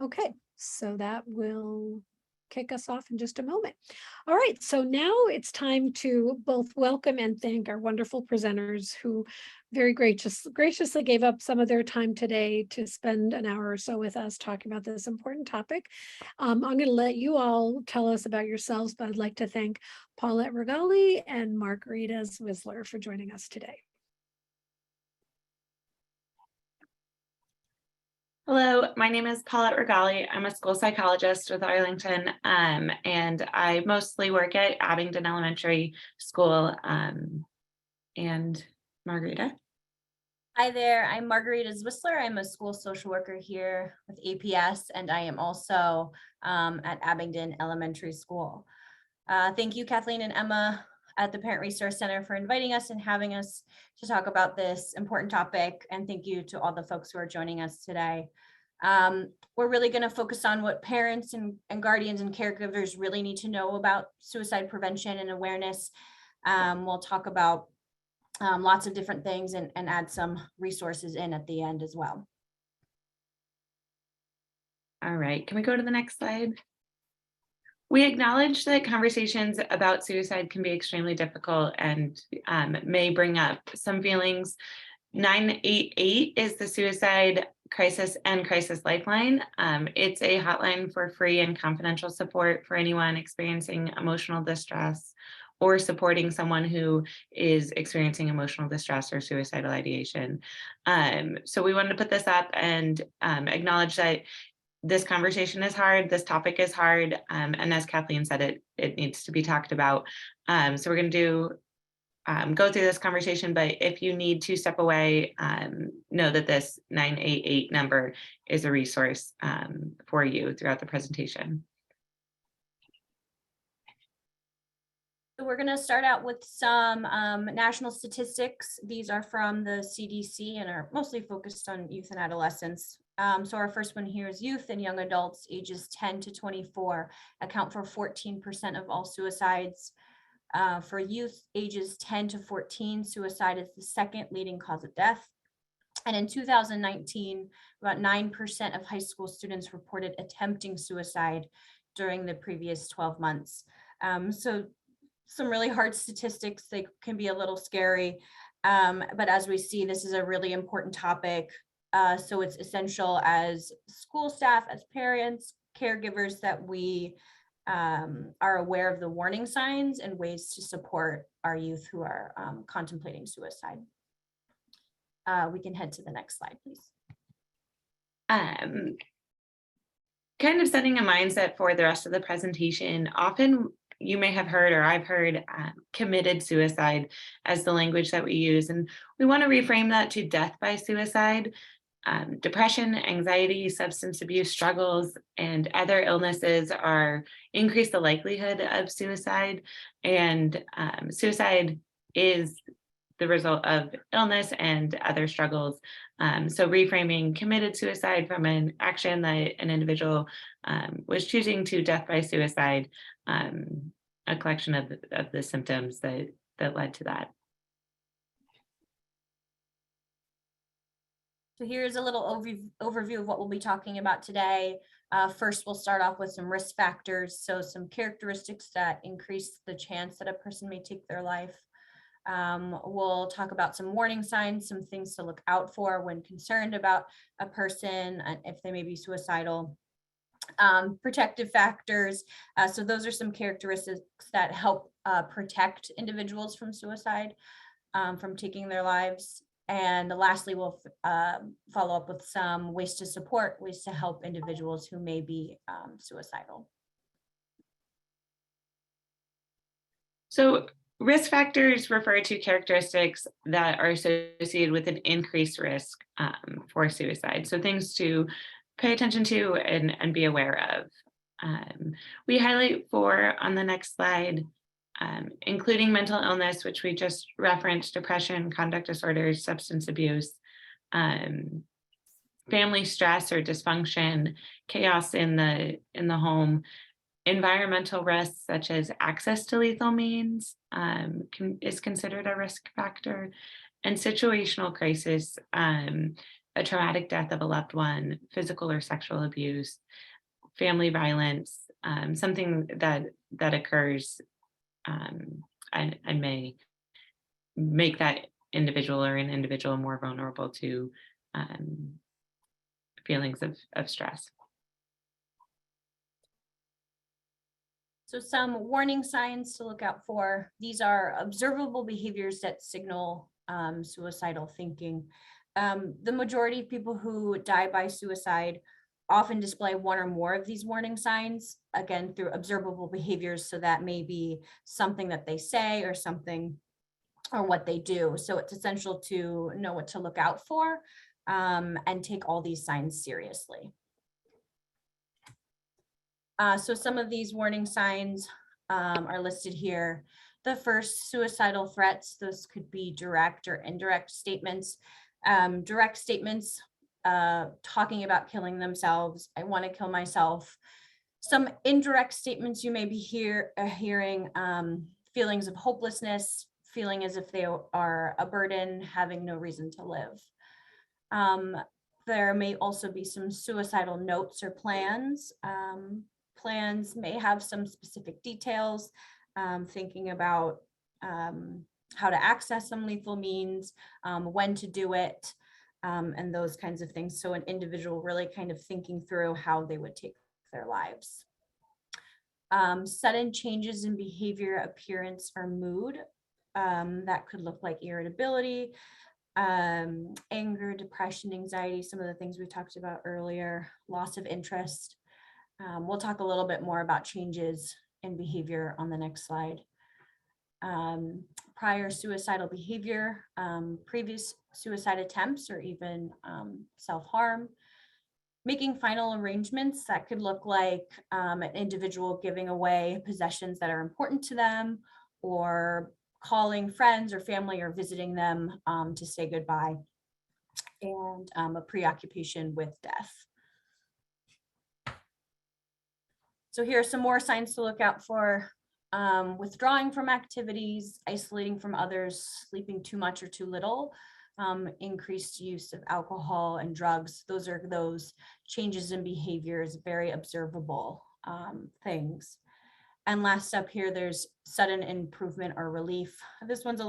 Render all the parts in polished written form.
Okay, so that will kick us off in just a moment. All right, so now it's time to both welcome and thank our wonderful presenters who very graciously gave up some of their time today to spend an hour or so with us talking about this important topic. I'm going to let you all tell us about yourselves, but I'd like to thank Paulette Rigali and Margarita Zwisler for joining us today. Hello, my name is Paulette Rigali. I'm a school psychologist with Arlington, and I mostly work at Abingdon Elementary School. And Margarita? Hi there, I'm Margarita Zwisler. I'm a school social worker here with APS, and I am also at Abingdon Elementary School. Thank you, Kathleen and Emma at the Parent Resource Center for inviting us and having us to talk about this important topic. And thank you to all the folks who are joining us today. We're really going to focus on what parents and guardians and caregivers really need to know about suicide prevention and awareness. We'll talk about lots of different things and add some resources in at the end as well. All right, can we go to the next slide? We acknowledge that conversations about suicide can be extremely difficult and may bring up some feelings. 988 is the Suicide Crisis and Crisis Lifeline. It's a hotline for free and confidential support for anyone experiencing emotional distress or supporting someone who is experiencing emotional distress or suicidal ideation. So we wanted to put this up and acknowledge that this conversation is hard, this topic is hard, and as Kathleen said, it needs to be talked about. So we're going to go through this conversation, but if you need to step away, know that this 988 number is a resource for you throughout the presentation. So we're going to start out with some national statistics. These are from the CDC and are mostly focused on youth and adolescents. So our first one here is youth and young adults ages 10 to 24 account for 14% of all suicides. For youth ages 10 to 14, suicide is the second leading cause of death. And in 2019, about 9% of high school students reported attempting suicide during the previous 12 months. So some really hard statistics, they can be a little scary, but as we see, this is a really important topic. So it's essential as school staff, as parents, caregivers, that we are aware of the warning signs and ways to support our youth who are contemplating suicide. We can head to the next slide, please. Kind of setting a mindset for the rest of the presentation. Often you may have heard, or I've heard, committed suicide as the language that we use. And we want to reframe that to death by suicide. Depression, anxiety, substance abuse struggles, and other illnesses increase the likelihood of suicide. And suicide is the result of illness and other struggles. So reframing committed suicide from an action that an individual was choosing to death by suicide, a collection of the symptoms that led to that. So here's a little overview of what we'll be talking about today. First, we'll start off with some risk factors. So some characteristics that increase the chance that a person may take their life. We'll talk about some warning signs, some things to look out for when concerned about a person, if they may be suicidal. Protective factors. So those are some characteristics that help protect individuals from suicide, from taking their lives. And lastly, we'll follow up with some ways to support, ways to help individuals who may be suicidal. So risk factors refer to characteristics that are associated with an increased risk for suicide. So things to pay attention to and be aware of. We highlight 4 on the next slide, including mental illness, which we just referenced, depression, conduct disorders, substance abuse, family stress or dysfunction, chaos in the home, environmental risks such as access to lethal means is considered a risk factor, and situational crisis a traumatic death of a loved one, physical or sexual abuse, family violence, something that occurs and may make that individual or an individual more vulnerable to feelings of stress. So some warning signs to look out for. These are observable behaviors that signal suicidal thinking. The majority of people who die by suicide often display one or more of these warning signs, again, through observable behaviors. So that may be something that they say or something or what they do. So it's essential to know what to look out for and take all these signs seriously. So some of these warning signs are listed here. The first, suicidal threats. Those could be direct or indirect statements. Direct statements talking about killing themselves. I want to kill myself. Some indirect statements you may be hearing, feelings of hopelessness, feeling as if they are a burden, having no reason to live. There may also be some suicidal notes or plans. Plans may have some specific details, thinking about how to access some lethal means, when to do it, and those kinds of things. So an individual really kind of thinking through how they would take their lives. Sudden changes in behavior, appearance, or mood. That could look like irritability, anger, depression, anxiety, some of the things we talked about earlier, loss of interest. We'll talk a little bit more about changes in behavior on the next slide. Prior suicidal behavior, previous suicide attempts, or even self-harm. Making final arrangements, that could look like an individual giving away possessions that are important to them, or calling friends or family or visiting them to say goodbye, and a preoccupation with death. So here are some more signs to look out for. Withdrawing from activities, isolating from others, sleeping too much or too little, increased use of alcohol and drugs. Those are those changes in behaviors, very observable things. And last up here, there's sudden improvement or relief. This one's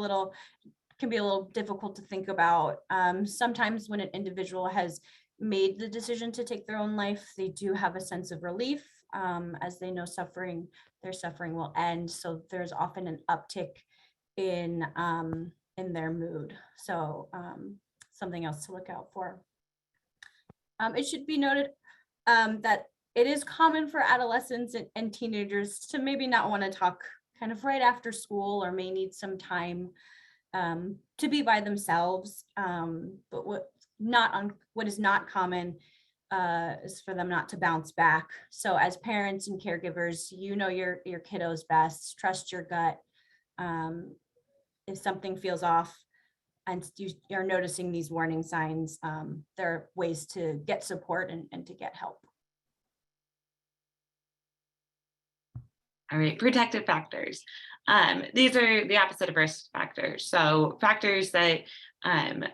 can be a little difficult to think about. Sometimes when an individual has made the decision to take their own life, they do have a sense of relief as they know their suffering will end. So there's often an uptick in their mood. So something else to look out for. It should be noted that it is common for adolescents and teenagers to maybe not want to talk kind of right after school, or may need some time to be by themselves. But what is not common is for them not to bounce back. So as parents and caregivers, you know your kiddos best. Trust your gut. If something feels off and you're noticing these warning signs, there are ways to get support and to get help. All right, protective factors. These are the opposite of risk factors. So factors that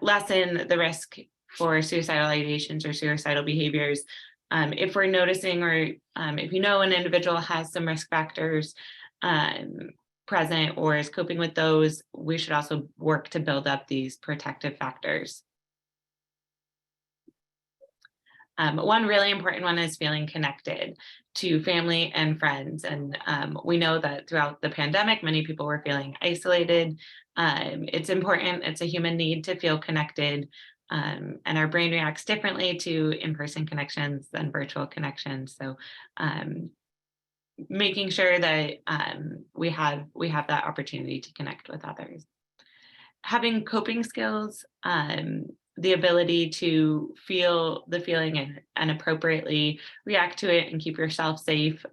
lessen the risk for suicidal ideations or suicidal behaviors. If we're noticing, or if you know an individual has some risk factors present or is coping with those, we should also work to build up these protective factors. One really important one is feeling connected to family and friends. And we know that throughout the pandemic, many people were feeling isolated. It's important, it's a human need to feel connected. And our brain reacts differently to in-person connections than virtual connections. So making sure that we have that opportunity to connect with others. Having coping skills, the ability to feel the feeling and appropriately react to it and keep yourself safe.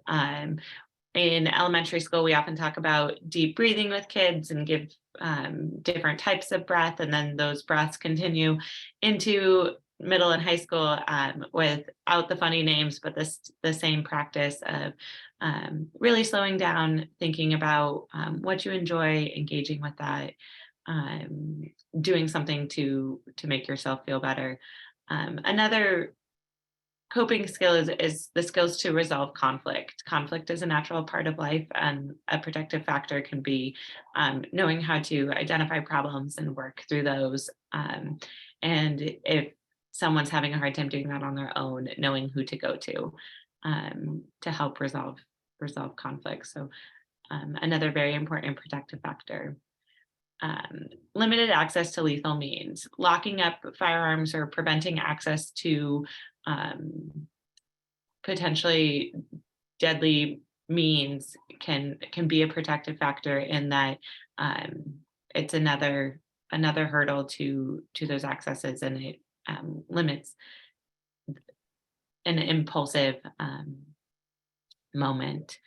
In elementary school, we often talk about deep breathing with kids and give different types of breath, and then those breaths continue into middle and high school without the funny names, but the same practice of really slowing down, thinking about what you enjoy, engaging with that, doing something to make yourself feel better. Another coping skill is the skills to resolve conflict. Conflict is a natural part of life, and a protective factor can be knowing how to identify problems and work through those. And if someone's having a hard time doing that on their own, knowing who to go to help resolve conflict. So another very important protective factor. Limited access to lethal means, locking up firearms or preventing access to potentially deadly means can be a protective factor, in that it's another hurdle to those accesses, and it limits an impulsive moment.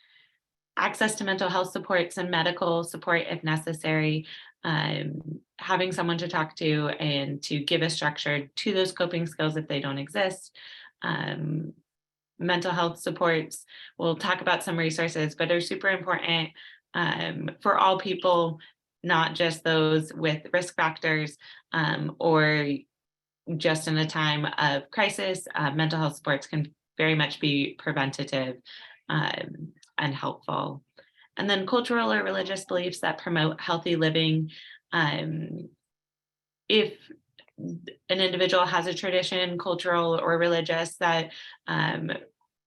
Access to mental health supports and medical support if necessary. Having someone to talk to and to give a structure to those coping skills if they don't exist. Mental health supports, we'll talk about some resources, but are super important for all people, not just those with risk factors or just in a time of crisis. Mental health supports can very much be preventative and helpful. And then cultural or religious beliefs that promote healthy living. If an individual has a tradition, cultural or religious, that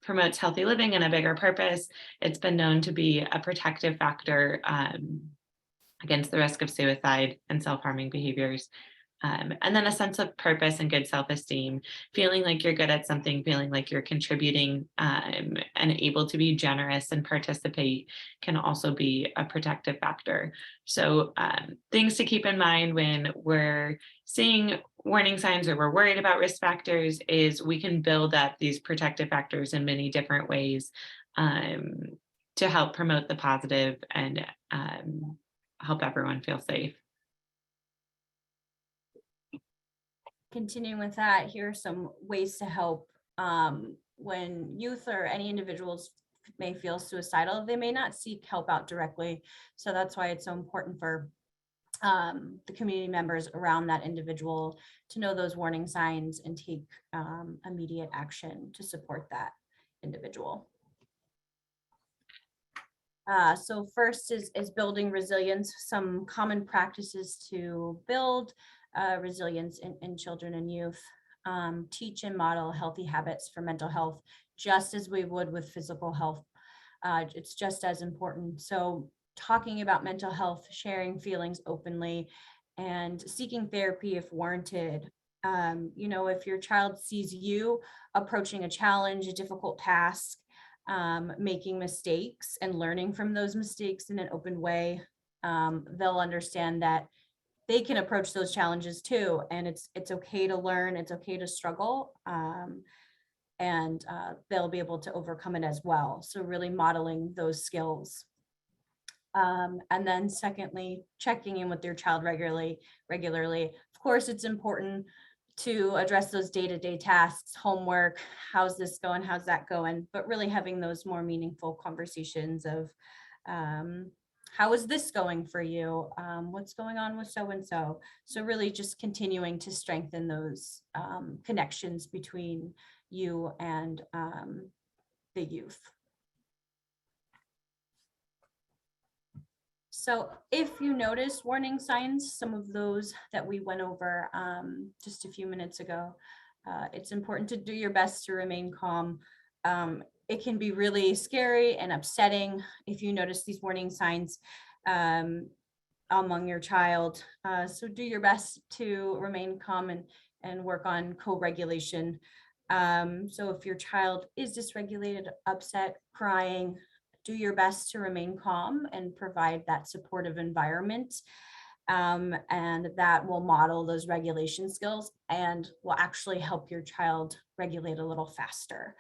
promotes healthy living and a bigger purpose, it's been known to be a protective factor against the risk of suicide and self-harming behaviors. And then a sense of purpose and good self-esteem, feeling like you're good at something, feeling like you're contributing and able to be generous and participate can also be a protective factor. So things to keep in mind when we're seeing warning signs or we're worried about risk factors is we can build up these protective factors in many different ways to help promote the positive and help everyone feel safe. Continuing with that, here are some ways to help when youth or any individuals may feel suicidal. They may not seek help out directly. So that's why it's so important for the community members around that individual to know those warning signs and take immediate action to support that individual. So first is building resilience, some common practices to build resilience in children and youth. Teach and model healthy habits for mental health, just as we would with physical health. It's just as important. So talking about mental health, sharing feelings openly, and seeking therapy if warranted. If your child sees you approaching a challenge, a difficult task, making mistakes and learning from those mistakes in an open way, they'll understand that they can approach those challenges too. And it's okay to learn, it's okay to struggle, and they'll be able to overcome it as well. So really modeling those skills. And then secondly, checking in with your child regularly. Of course, it's important to address those day-to-day tasks, homework, how's this going, how's that going, but really having those more meaningful conversations of how is this going for you? What's going on with so-and-so? So really just continuing to strengthen those connections between you and the youth. So if you notice warning signs, some of those that we went over just a few minutes ago, it's important to do your best to remain calm. It can be really scary and upsetting if you notice these warning signs among your child. So do your best to remain calm and work on co-regulation. So if your child is dysregulated, upset, crying, do your best to remain calm and provide that supportive environment. And that will model those regulation skills and will actually help your child regulate a little faster.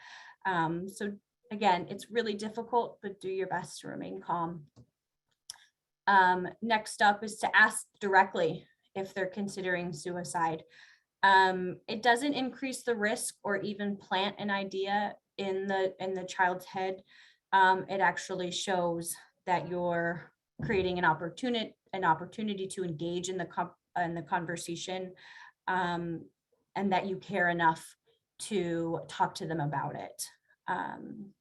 So again, it's really difficult, but do your best to remain calm. Next up is to ask directly if they're considering suicide. It doesn't increase the risk or even plant an idea in the child's head. It actually shows that you're creating an opportunity to engage in the conversation, and and that you care enough to talk to them about it. And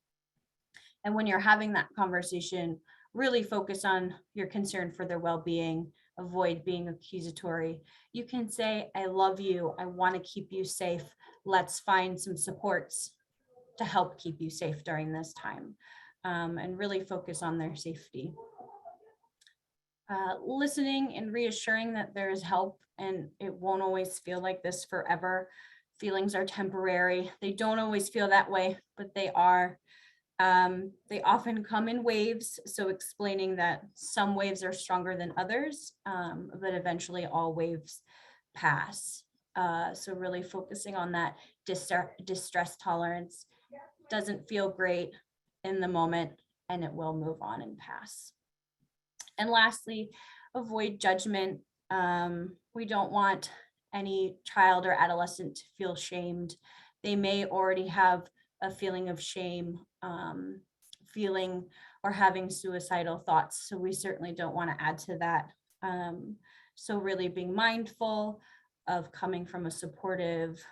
when you're having that conversation, really focus on your concern for their well-being, avoid being accusatory. You can say, I love you, I want to keep you safe. Let's find some supports to help keep you safe during this time, and really focus on their safety. Listening and reassuring that there is help and it won't always feel like this forever. Feelings are temporary. They don't always feel that way, but they are. They often come in waves. So explaining that some waves are stronger than others, but eventually all waves pass. So really focusing on that distress tolerance. Doesn't feel great in the moment, and it will move on and pass. And lastly, avoid judgment. We don't want any child or adolescent to feel shamed. They may already have a feeling of shame, feeling or having suicidal thoughts. So we certainly don't want to add to that. So really being mindful of coming from a supportive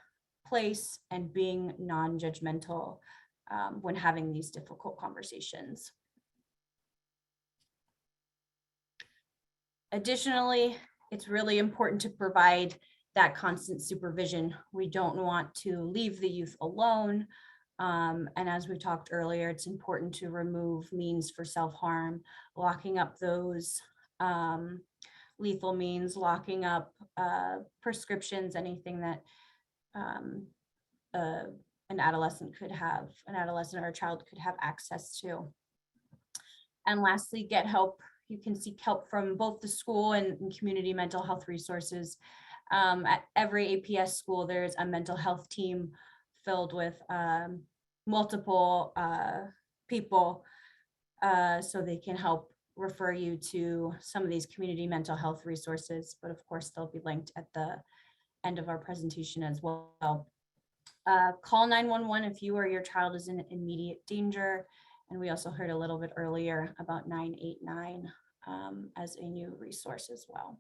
place and being non-judgmental when having these difficult conversations. Additionally, it's really important to provide that constant supervision. We don't want to leave the youth alone. And as we talked earlier, it's important to remove means for self-harm, locking up those lethal means, locking up prescriptions, anything that an adolescent or a child could have access to. And lastly, get help. You can seek help from both the school and community mental health resources. At every APS school, there's a mental health team filled with multiple people, so they can help refer you to some of these community mental health resources. But of course, they'll be linked at the end of our presentation as well. Call 911 if you or your child is in immediate danger. And we also heard a little bit earlier about 989 as a new resource as well.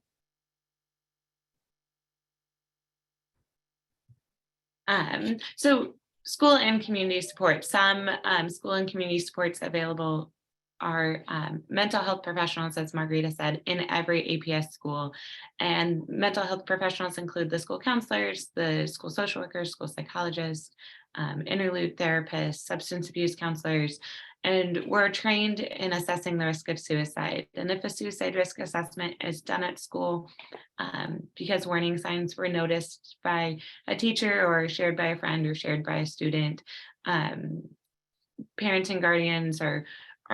So school and community support. Some school and community supports available are mental health professionals, as Margarita said, in every APS school. And mental health professionals include the school counselors, the school social workers, school psychologists, interlude therapists, substance abuse counselors, and we're trained in assessing the risk of suicide. And if a suicide risk assessment is done at school, because warning signs were noticed by a teacher or shared by a friend or shared by a student, parents and guardians are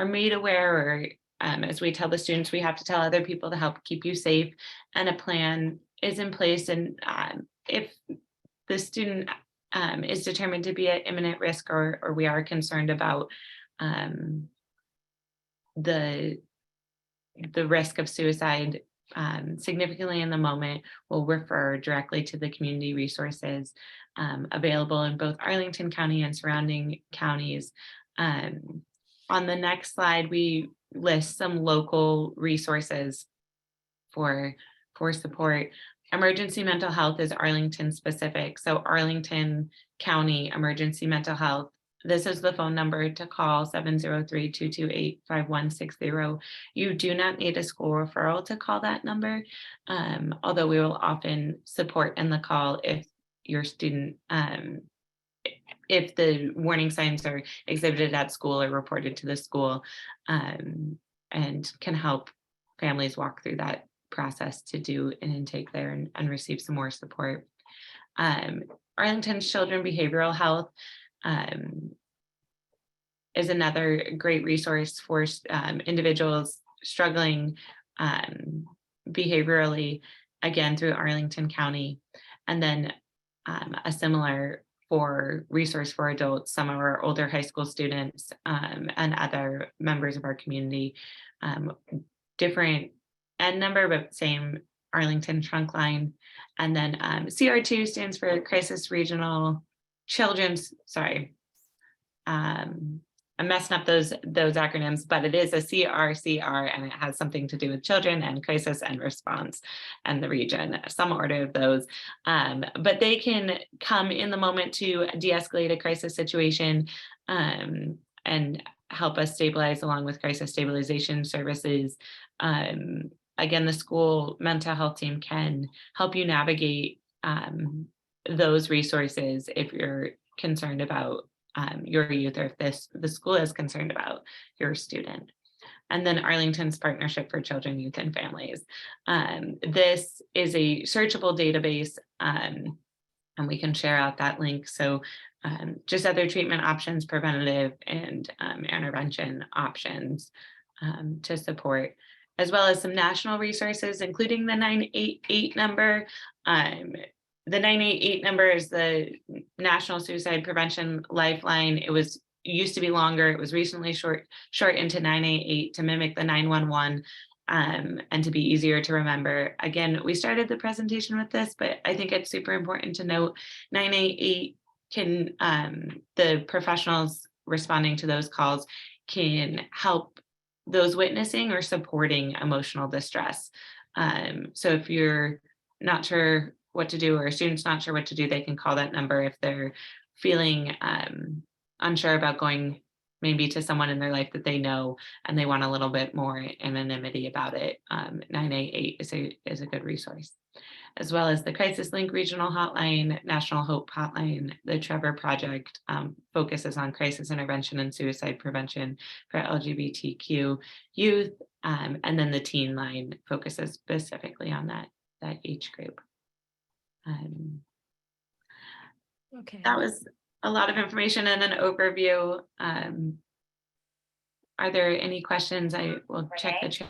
made aware, or as we tell the students, we have to tell other people to help keep you safe, and a plan is in place. And if the student is determined to be at imminent risk, or we are concerned about the risk of suicide significantly in the moment, we'll refer directly to the community resources available in both Arlington County and surrounding counties. On the next slide, we list some local resources for support. Emergency mental health is Arlington specific. So Arlington County Emergency Mental Health. This is the phone number to call, 703-228-5160. You do not need a school referral to call that number, although we will often support in the call if your student, if the warning signs are exhibited at school or reported to the school, and can help families walk through that process to do an intake there and receive some more support. Arlington's Children Behavioral Health is another great resource for individuals struggling behaviorally, again, through Arlington County. And then a similar resource for adults, some of our older high school students and other members of our community, different N number, but same Arlington trunk line. And then CR2 stands for Crisis Regional Children's, I'm messing up those acronyms, but it is a CRCR, and it has something to do with children and crisis and response and the region, some order of those. But they can come in the moment to de-escalate a crisis situation and help us stabilize along with crisis stabilization services. Again, the school mental health team can help you navigate those resources if you're concerned about your youth, or if the school is concerned about your student. And then Arlington's Partnership for Children, Youth, and Families. This is a searchable database, and we can share out that link. So just other treatment options, preventative and intervention options to support, as well as some national resources, including the 988 number. The 988 number is the National Suicide Prevention Lifeline. It used to be longer. It was recently shortened to 988 to mimic the 911 and to be easier to remember. Again, we started the presentation with this, but I think it's super important to note 988 can, the professionals responding to those calls can help those witnessing or supporting emotional distress. So if you're not sure what to do, or a student's not sure what to do, they can call that number if they're feeling unsure about going maybe to someone in their life that they know and they want a little bit more anonymity about it. 988 is a good resource, as well as the Crisis Link Regional Hotline, National Hope Hotline. The Trevor Project focuses on crisis intervention and suicide prevention for LGBTQ youth. And then the Teen Line focuses specifically on that age group. Okay. That was a lot of information and an overview. Are there any questions? I will check the chat.